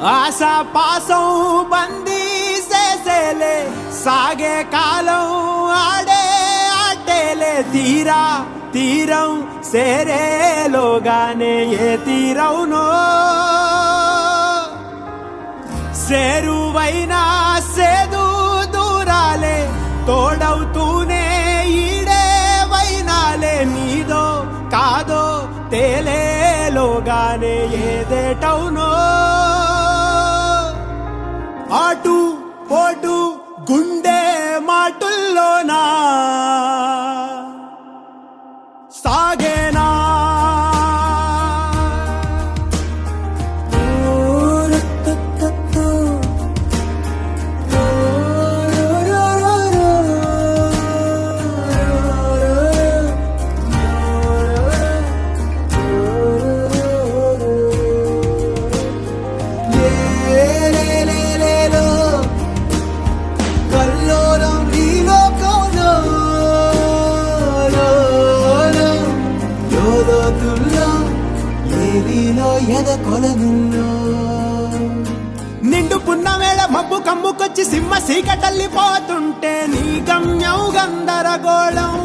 ఆశా పాసం బందీ చేసేలే సాగే కాలం ఆడే ఆటేలే తీరా తీరం సేరేలోగానే ఏ తీరవునో సేరువైనా సేదు దూరాలే తోడవుతూనే ఈడే వైనాలే నీదో కాదో తేలేలోగానే ఏదేటవునో ఆటు పోటు గుండె మాటుల్లోనా సాగేనా నిండు పున్నవేళ మబ్బు కమ్ముకొచ్చి సింహ సీకటల్లిపోతుంటే నీ గమ్యం గందరగోళం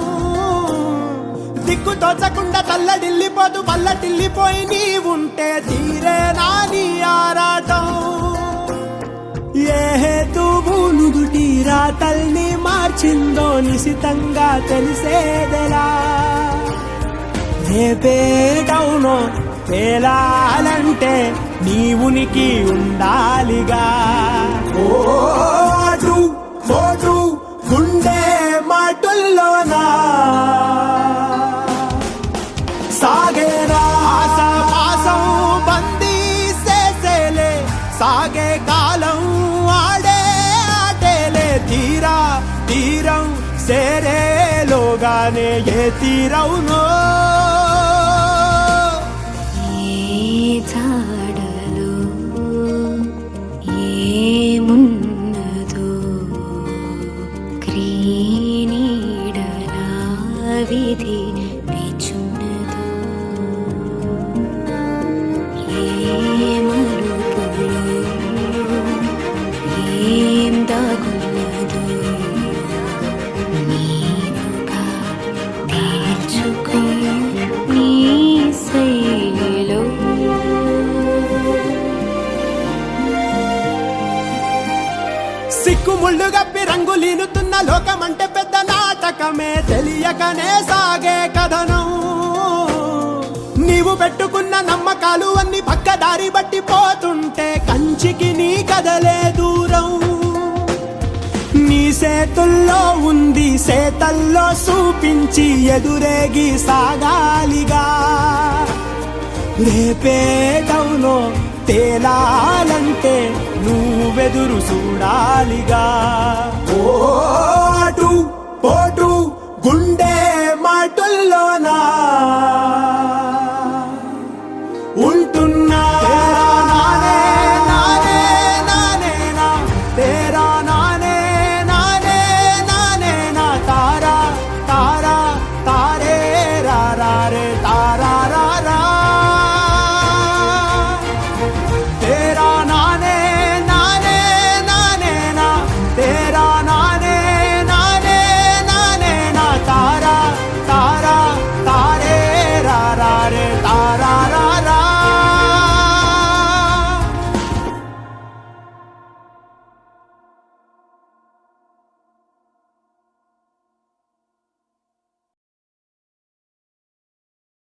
దిక్కు తోచకుండా తల్లడిల్లిపోతూ పల్లటిల్లిపోయి నీ ఉంటే తీరే నాని ఆరాటం ఏ హేతువు నుదుటి రాతల్ని మార్చిందో నిశితంగా తెలిసేదెలా రేపేటవునో తేలాలంటే నీ ఉనికి ఉండాలిగా ఓటు పోటు గుండె మాటుల్లోనా సాగేరా ఆశాపాసం బందీ చేసేలే సాగే కాలం ఆడే ఆటేలే తీరా తీరం సేరేలోగానే ఏ తీరవునో జాడలో ఏమున్నదో క్రీనీడలా విధి మెచ్చున్నదో ఏ మరుపులో ఏం దాగున్నదో నీవుగా తీర్చుకో నీ శైలిలో సిక్కుముళ్ళు గప్పి రంగులీనుతున్న లోకమంటే పెద్ద నాటకమే తెలియకనే సాగే కథనం నీవు పెట్టుకున్న నమ్మకాలు అన్ని పక్కదారి బట్టి పోతుంటే కంచికి నీ కదలే దూరం నీ చేతుల్లో ఉంది సేతల్లో చూపించి ఎదురేగి సాగాలిగా రేపేటవునో తేలాలంటే నువ్వెదురు చూడాలిగా